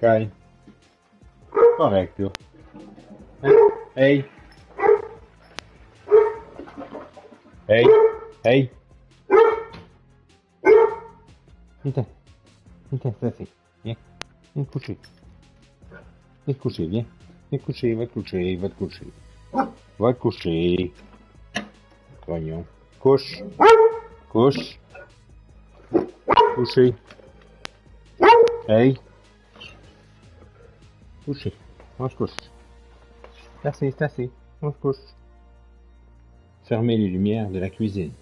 Cai. Correcto. Hey. Hey. Hey. Viens, viens, ça c'est. Viens. Viens te coucher. Viens te coucher, viens. Viens te coucher, va te coucher, va te coucher. Va te coucher. Grognon. Couche. Couche. Coucher. Hey. Coucher. On se couche. C'est assez. On se couche. Fermez les lumières de la cuisine.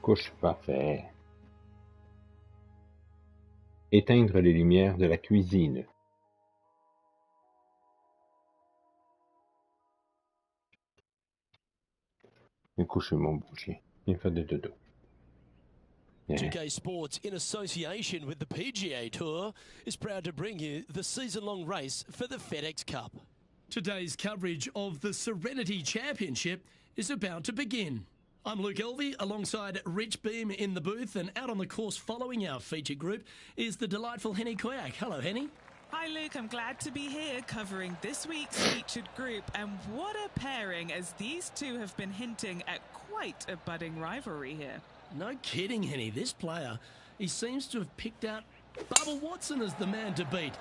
Couche, parfait. Éteindre les lumières de la cuisine. Viens coucher mon beau chien. Viens faire de dodo. Yeah. 2K Sports, in association with the PGA Tour, is proud to bring you the season-long race for the FedExCup. Today's coverage of the Serenity Championship is about to begin. I'm Luke Elvey, alongside Rich Beam in the booth, and out on the course following our feature group is the delightful Henny Koyak. Hello, Henny. Hi Luke, I'm glad to be here covering this week's featured group, and what a pairing, as these two have been hinting at quite a budding rivalry here. No kidding, Henny. This player, he seems to have picked out Bubba Watson as the man to beat.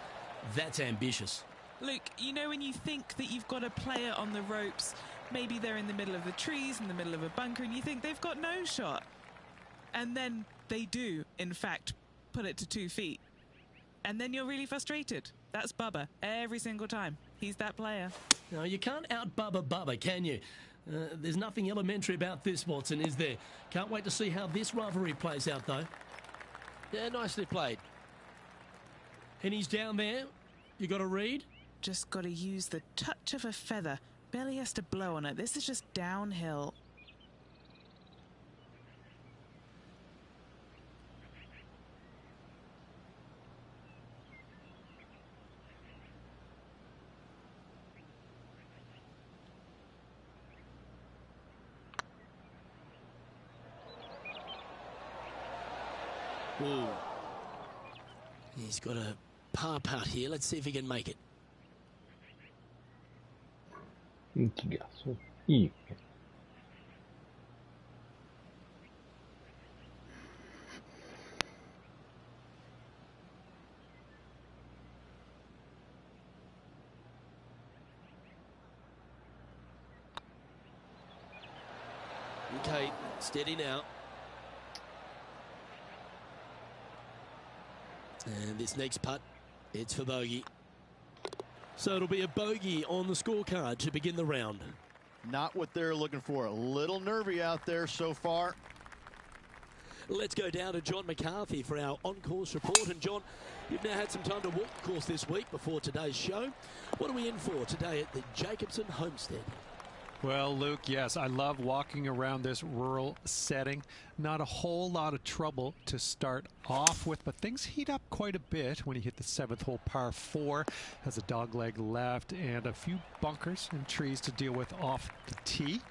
That's ambitious. Luke, you know when you think that you've got a player on the ropes, maybe they're in the middle of the trees, in the middle of a bunker, and you think they've got no shot. And then they do, in fact, put it to 2 feet. And then you're really frustrated. That's Bubba, every single time. He's that player. No, you can't out-Bubba Bubba, can you? There's nothing elementary about this, Watson, is there? Can't wait to see how this rivalry plays out, though. Yeah, nicely played. And he's down there. You got to read? Just got to use the touch of a feather. Barely has to blow on it. This is just downhill. Ooh. He's got a par putt here. Let's see if he can make it. Un petit garçon. Hi. Okay, steady now. And this next putt, it's for bogey. So it'll be a bogey on the scorecard to begin the round. Not what they're looking for. A little nervy out there so far. Let's go down to John McCarthy for our on-course report. And John, you've now had some time to walk the course this week before today's show. What are we in for today at the Jacobson Homestead? Well, Luke, yes, I love walking around this rural setting. Not a whole lot of trouble to start off with, but things heat up quite a bit when you hit the 7th hole, par 4. Has a dogleg left and a few bunkers and trees to deal with off the tee.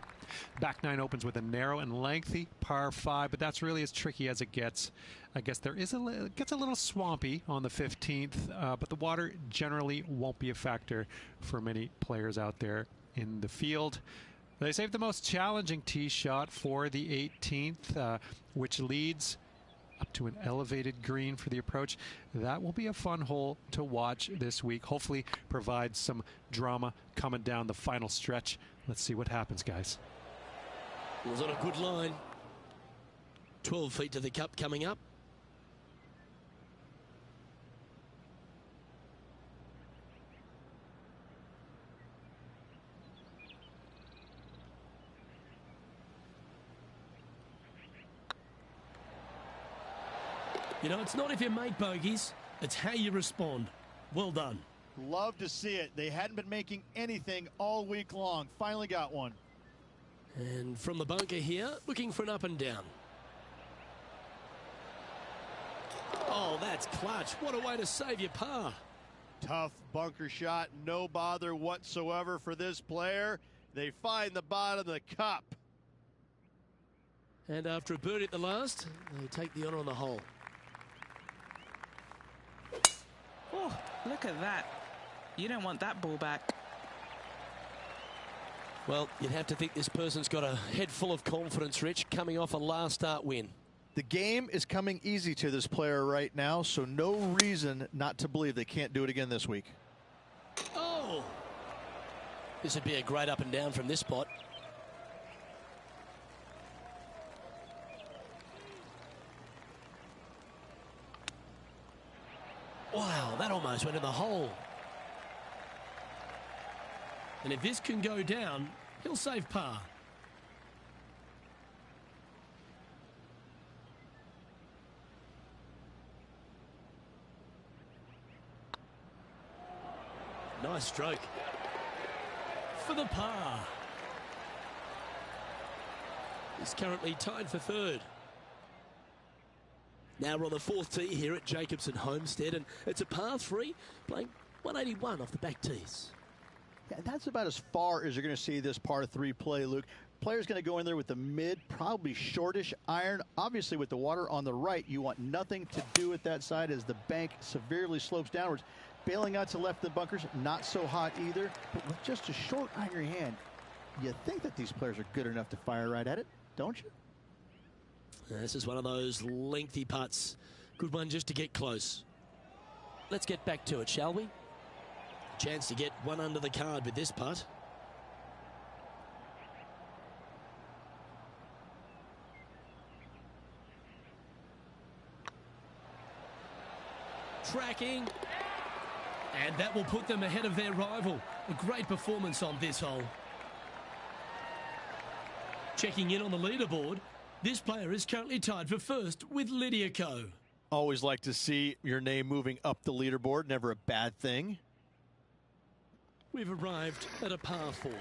Back 9 opens with a narrow and lengthy par 5, but that's really as tricky as it gets. I guess it gets a little swampy on the 15th, but the water generally won't be a factor for many players out there in the field. They saved the most challenging tee shot for the 18th, which leads up to an elevated green for the approach. That will be a fun hole to watch this week. Hopefully provide some drama coming down the final stretch. Let's see what happens, guys. It was on a good line. 12 feet to the cup coming up. You know, it's not if you make bogeys, it's how you respond. Well done. Love to see it. They hadn't been making anything all week long. Finally got one. And from the bunker here, looking for an up and down. Oh, that's clutch. What a way to save your par. Tough bunker shot, no bother whatsoever for this player. They find the bottom of the cup. And after a birdie at the last, they take the honour on the hole. Oh, look at that. You don't want that ball back. Well, you'd have to think this person's got a head full of confidence, Rich, coming off a last start win. The game is coming easy to this player right now, so no reason not to believe they can't do it again this week. Oh! This would be a great up and down from this spot. Wow, that almost went in the hole. And if this can go down, he'll save par. Nice stroke. For the par. He's currently tied for third. Now we're on the fourth tee here at Jacobson Homestead, and it's a par 3, playing 181 off the back tees. Yeah, that's about as far as you're going to see this par 3 play, Luke. Player's going to go in there with the mid, probably shortish iron. Obviously, with the water on the right, you want nothing to do with that side as the bank severely slopes downwards. Bailing out to left of the bunkers, not so hot either. But with just a short iron in your hand, you think that these players are good enough to fire right at it, don't you? This is one of those lengthy putts. Good one just to get close. Let's get back to it, shall we? Chance to get one under the card with this putt. Tracking. And that will put them ahead of their rival. A great performance on this hole. Checking in on the leaderboard, this player is currently tied for first with Lydia Ko. Always like to see your name moving up the leaderboard. Never a bad thing. We've arrived at a par 4.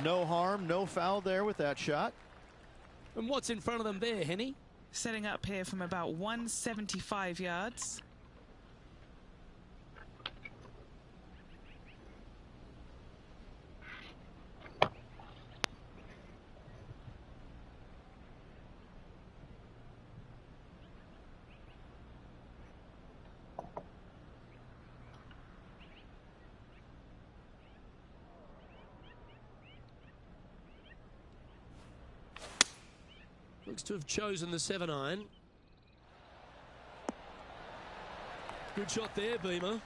No harm, no foul there with that shot. And what's in front of them there, Henny? Setting up here from about 175 yards. Looks to have chosen the 7-iron. Good shot there, Beamer.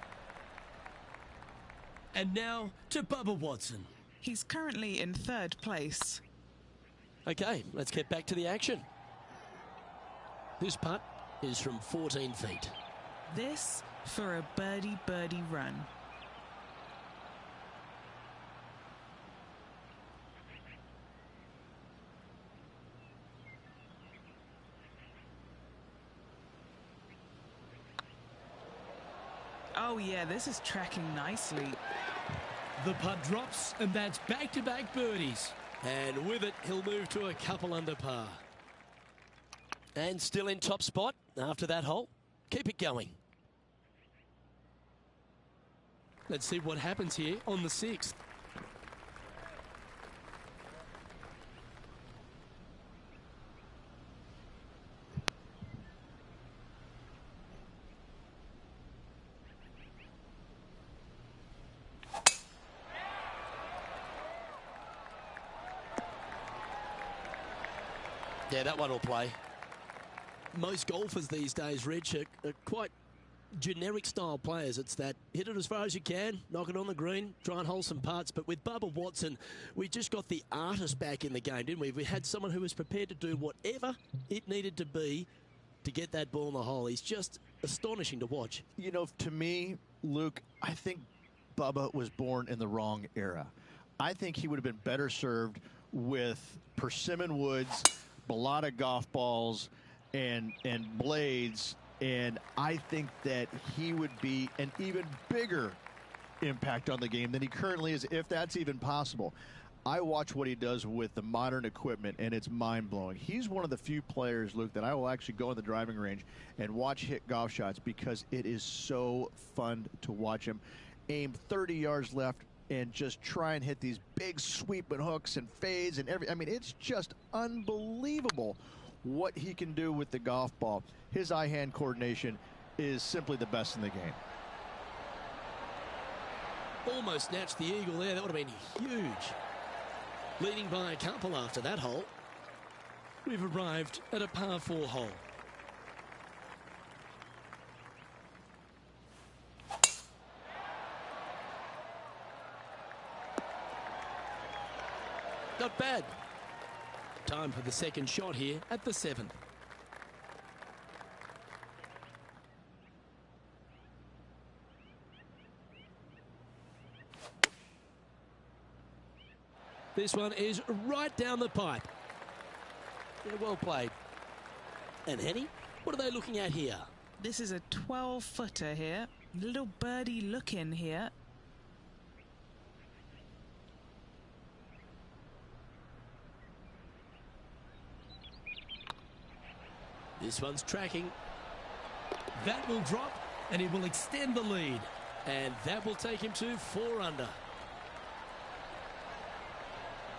And now to Bubba Watson. He's currently in third place. Okay, let's get back to the action. This putt is from 14 feet. This for a birdie run. Oh yeah, this is tracking nicely. The putt drops, and that's back-to-back birdies. And with it, he'll move to a couple under par. And still in top spot after that hole. Keep it going. Let's see what happens here on the 6th. Yeah, that one will play. Most golfers these days, Rich, are quite generic style players. It's that hit it as far as you can, knock it on the green, try and hold some putts. But with Bubba Watson, we just got the artist back in the game, didn't we? We had someone who was prepared to do whatever it needed to be to get that ball in the hole. He's just astonishing to watch. You know, to me, Luke, I think Bubba was born in the wrong era. I think he would have been better served with persimmon woods, balata golf balls and blades, and I think that he would be an even bigger impact on the game than he currently is, if that's even possible. I watch what he does with the modern equipment, and it's mind-blowing. He's one of the few players, Luke, that I will actually go in the driving range and watch hit golf shots because it is so fun to watch him aim 30 yards left and just try and hit these big sweeping hooks and fades and I mean, it's just unbelievable what he can do with the golf ball. His eye-hand coordination is simply the best in the game. Almost snatched the eagle there. That would have been huge. Leading by a couple after that hole. We've arrived at a par 4 hole. Not bad. Time for the second shot here at the 7th. This one is right down the pipe. Yeah, well played. And Henny, what are they looking at here? This is a 12-footer here. Little birdie look in here. This one's tracking. That will drop, and it will extend the lead. And that will take him to 4 under.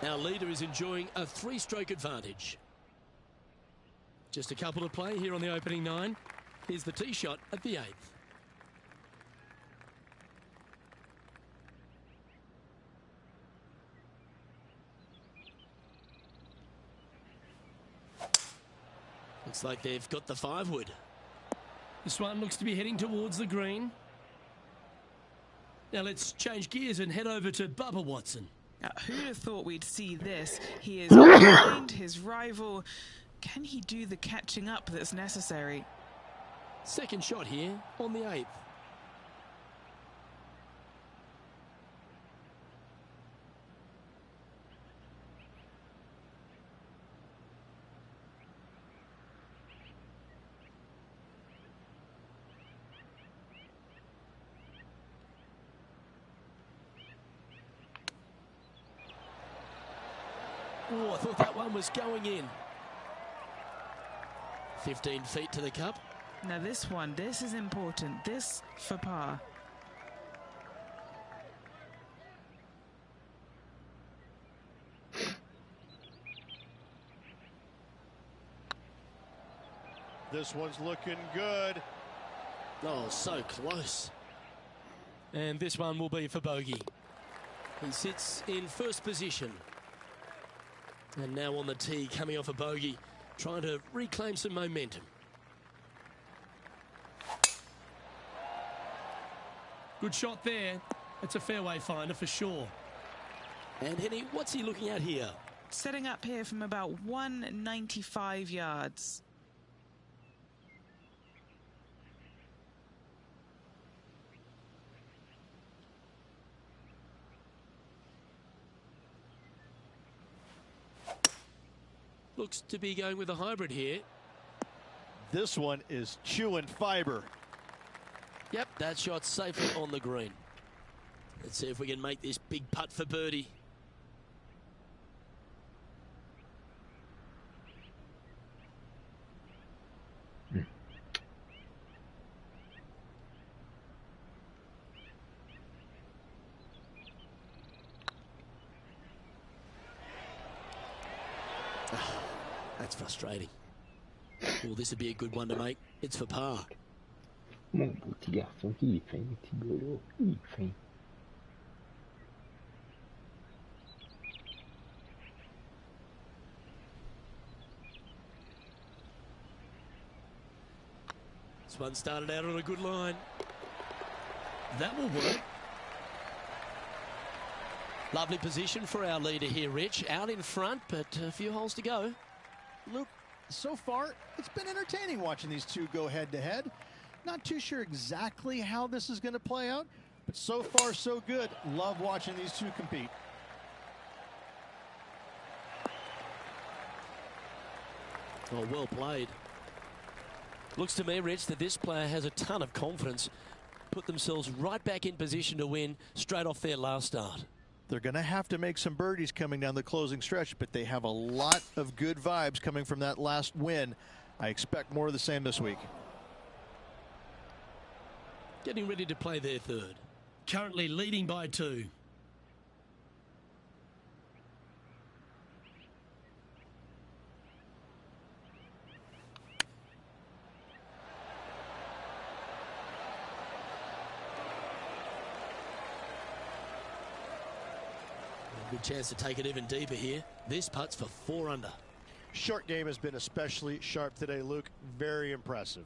Our leader is enjoying a 3-stroke advantage. Just a couple to play here on the opening 9. Here's the tee shot at the 8th. Looks like they've got the 5-wood. This one looks to be heading towards the green. Now let's change gears and head over to Bubba Watson. Now, who'd have thought we'd see this? He is behind his rival. Can he do the catching up that's necessary? Second shot here on the 8th. Oh, I thought that one was going in. 15 feet to the cup. Now this is important. This for par. This one's looking good. Oh, so close. And this one will be for bogey. He sits in first position. And now on the tee, coming off a bogey, trying to reclaim some momentum. Good shot there. It's a fairway finder for sure. And Henny, what's he looking at here? Setting up here from about 195 yards. Looks to be going with a hybrid here. This one is chewing fiber. Yep, that shot's safely on the green. Let's see if we can make this big putt for birdie. That's frustrating. Oh, this would be a good one to make. It's for par. Mon petit garçon, qui est fin, petit golo, il est fin. This one started out on a good line. That will work. Lovely position for our leader here, Rich. Out in front, but a few holes to go. Luke, so far, it's been entertaining watching these two go head-to-head. Not too sure exactly how this is going to play out, but so far, so good. Love watching these two compete. Oh, well played. Looks to me, Rich, that this player has a ton of confidence. Put themselves right back in position to win straight off their last start. They're going to have to make some birdies coming down the closing stretch, but they have a lot of good vibes coming from that last win. I expect more of the same this week. Getting ready to play their third. Currently leading by 2. Good chance to take it even deeper here. This putt's for 4 under. Short game has been especially sharp today, Luke. Very impressive.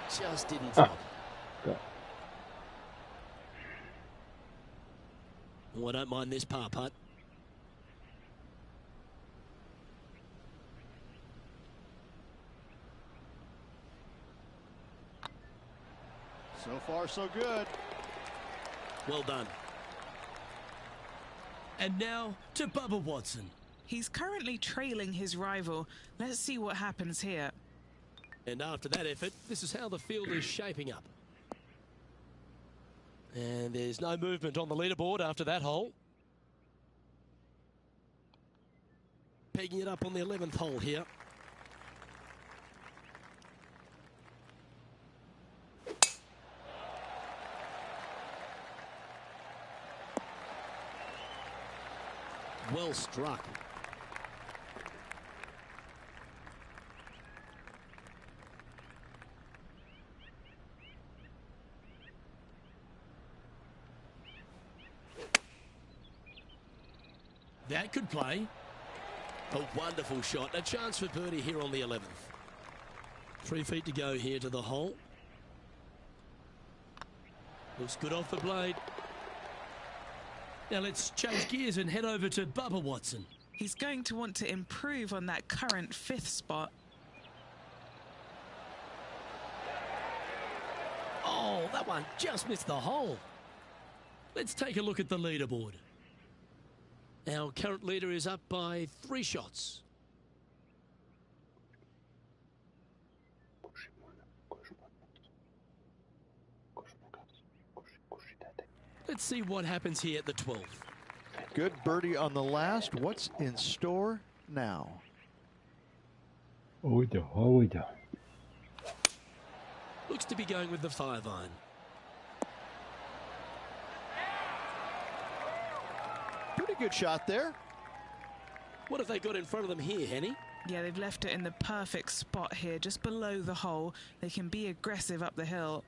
Just didn't drop. Oh, I don't mind this par putt. So far, so good. Well done. And now to Bubba Watson. He's currently trailing his rival. Let's see what happens here. And after that effort, this is how the field is shaping up. And there's no movement on the leaderboard after that hole. Pegging it up on the 11th hole here. Well struck. That could play. A wonderful shot. A chance for birdie here on the 11th. 3 feet to go here to the hole. Looks good off the blade. Now let's change gears and head over to Bubba Watson. He's going to want to improve on that current 5th spot. Oh, that one just missed the hole. Let's take a look at the leaderboard. Our current leader is up by 3 shots. Let's see what happens here at the 12th. Good birdie on the last. What's in store now? Looks to be going with the 5-iron. Pretty good shot there. What have they got in front of them here, Henny? Yeah, they've left it in the perfect spot here, just below the hole. They can be aggressive up the hill.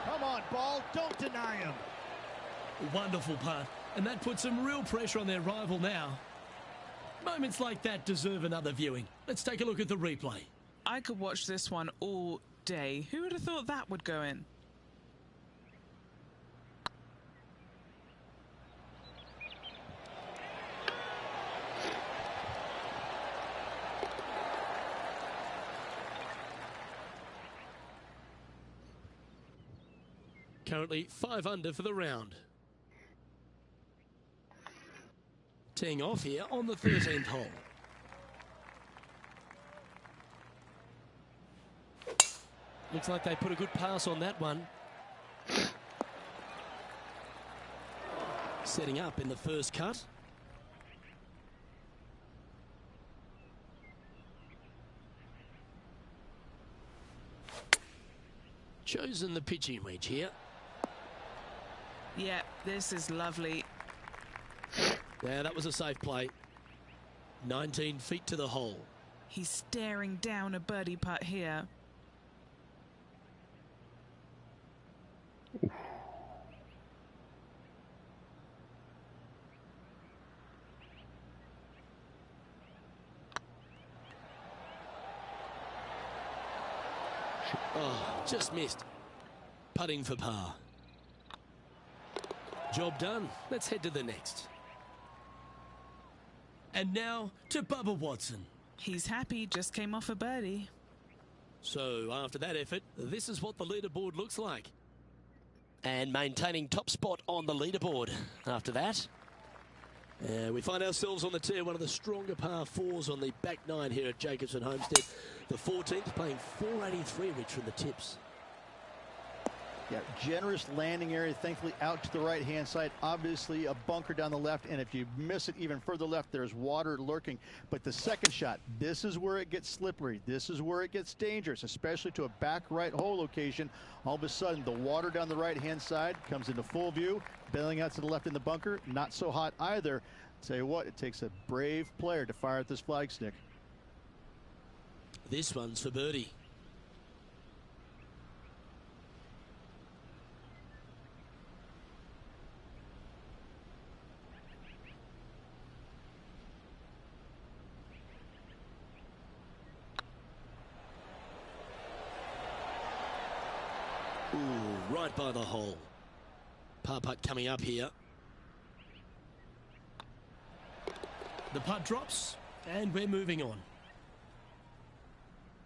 Come on, ball. Don't deny him. Wonderful putt. And that puts some real pressure on their rival now. Moments like that deserve another viewing. Let's take a look at the replay. I could watch this one all day. Who would have thought that would go in? Currently 5 under for the round. Teeing off here on the 13th hole. Looks like they put a good pass on that one. Setting up in the first cut. Chosen the pitching wedge here. Yeah, this is lovely. Yeah, that was a safe play. 19 feet to the hole. He's staring down a birdie putt here. Oh, just missed. putting for par. Job done. Let's head to the next. And now to Bubba Watson. He's happy, just came off a birdie. So after that effort, this is what the leaderboard looks like. And maintaining top spot on the leaderboard after that. We find ourselves on the tee, one of the stronger par fours on the back nine here at Jacobson Homestead. The 14th playing 483, Rich, from the tips. Yeah, generous landing area, thankfully out to the right-hand side. Obviously a bunker down the left, and if you miss it even further left, there's water lurking. But the second shot, this is where it gets slippery. This is where it gets dangerous, especially to a back right hole location. All of a sudden, the water down the right-hand side comes into full view. Bailing out to the left in the bunker, not so hot either. Tell you what, it takes a brave player to fire at this flag stick. This one's for birdie. Ooh, right by the hole. Par putt coming up here. The putt drops, and we're moving on.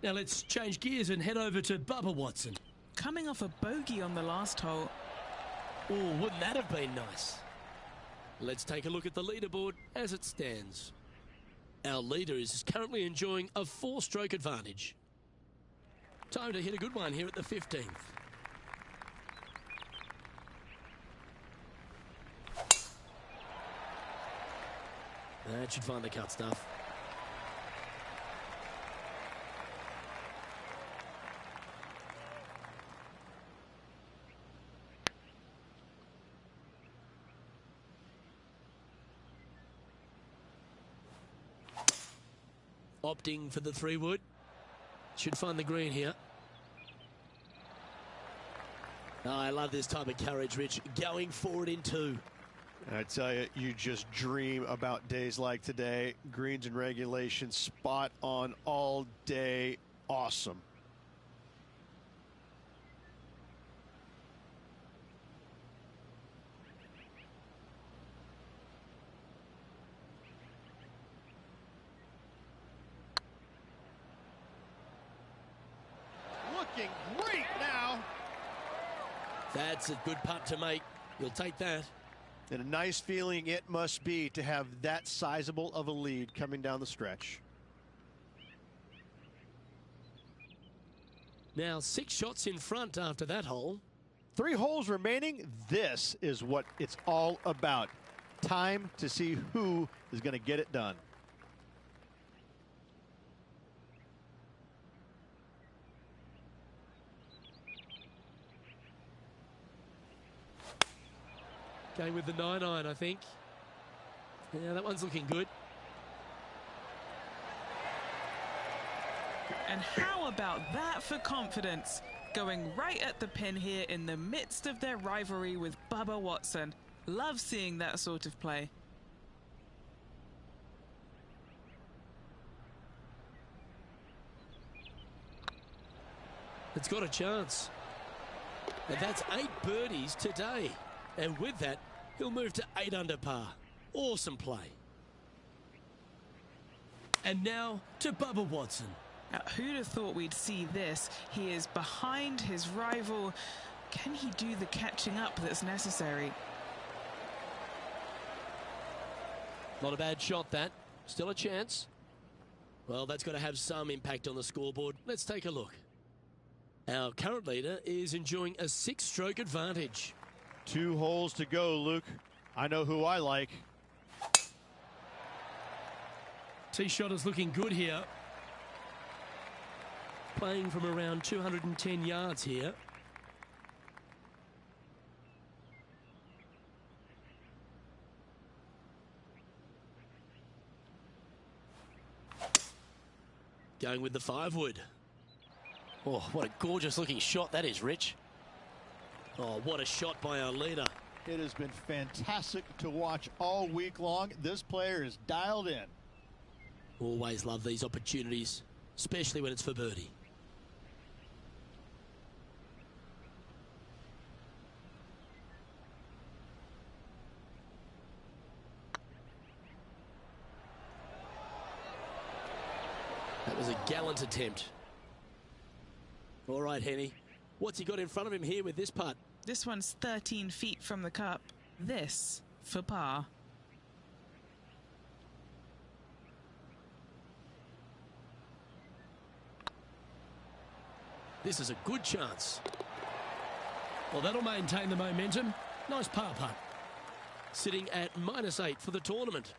Now let's change gears and head over to Bubba Watson. Coming off a bogey on the last hole. Oh, wouldn't that have been nice? Let's take a look at the leaderboard as it stands. Our leader is currently enjoying a 4-stroke advantage. Time to hit a good one here at the 15th. That should find the cut stuff. Opting for the 3-wood. Should find the green here. Oh, I love this type of courage, Rich. Going forward in 2. I tell you, you just dream about days like today. Greens and regulation, spot on all day. Awesome. Looking great now. That's a good putt to make. You'll take that. And a nice feeling it must be to have that sizable of a lead coming down the stretch. Now 6 shots in front after that hole. 3 holes remaining. This is what it's all about. Time to see who is going to get it done. Going with the 9-iron, I think. Yeah, that one's looking good. And how about that for confidence? Going right at the pin here in the midst of their rivalry with Bubba Watson. Love seeing that sort of play. It's got a chance. And that's 8 birdies today. And with that, he'll move to 8 under par. Awesome play. And now to Bubba Watson. Now, who'd have thought we'd see this? He is behind his rival. Can he do the catching up that's necessary? Not a bad shot, that. Still a chance. Well, that's got to have some impact on the scoreboard. Let's take a look. Our current leader is enjoying a 6-stroke advantage. 2 holes to go, Luke. I know who I like. Tee shot is looking good here. Playing from around 210 yards here. Going with the 5-wood. Oh, what a gorgeous looking shot that is, Rich. Oh, what a shot by our leader. It has been fantastic to watch all week long. This player is dialed in. Always love these opportunities, especially when it's for birdie. Gallant attempt. All right, Henny. What's he got in front of him here with this putt? This one's 13 feet from the cup. This for par. This is a good chance. Well, that'll maintain the momentum. Nice par putt. Sitting at -8 for the tournament.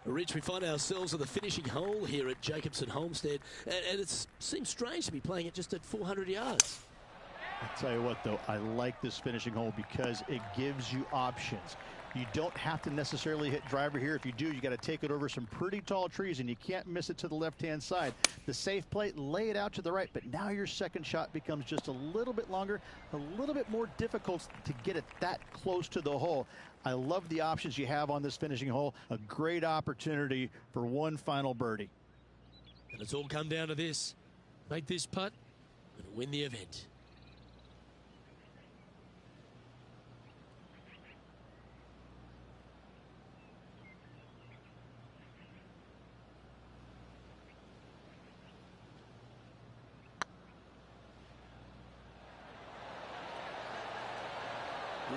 Rich, we find ourselves at the finishing hole here at Jacobson Homestead, and it seems strange to be playing it just at 400 yards. I'll tell you what, though, I like this finishing hole because it gives you options. You don't have to necessarily hit driver here. If you do, you got to take it over some pretty tall trees, and you can't miss it to the left-hand side. The safe play, lay it out to the right, but now your second shot becomes just a little bit longer, a little bit more difficult to get it that close to the hole. I love the options you have on this finishing hole. A great opportunity for one final birdie. And it's all come down to this. Make this putt and win the event.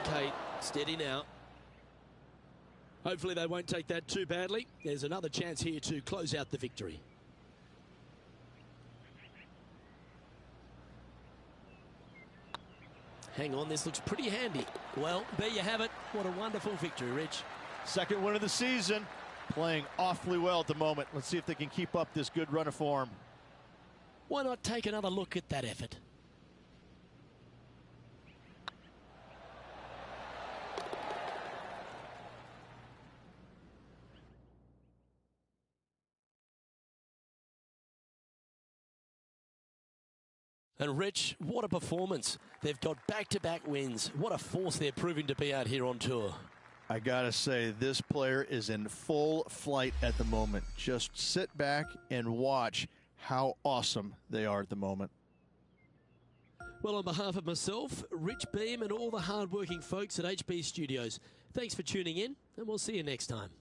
Okay, steady now. Hopefully they won't take that too badly. There's another chance here to close out the victory. Hang on, this looks pretty handy. Well, there you have it. What a wonderful victory, Rich. Second win of the season. Playing awfully well at the moment. Let's see if they can keep up this good run of form. Why not take another look at that effort? And Rich, what a performance. They've got back-to-back wins. What a force they're proving to be out here on tour. I gotta say, this player is in full flight at the moment. Just sit back and watch how awesome they are at the moment. Well, on behalf of myself, Rich Beam, and all the hard-working folks at HB Studios, thanks for tuning in, and we'll see you next time.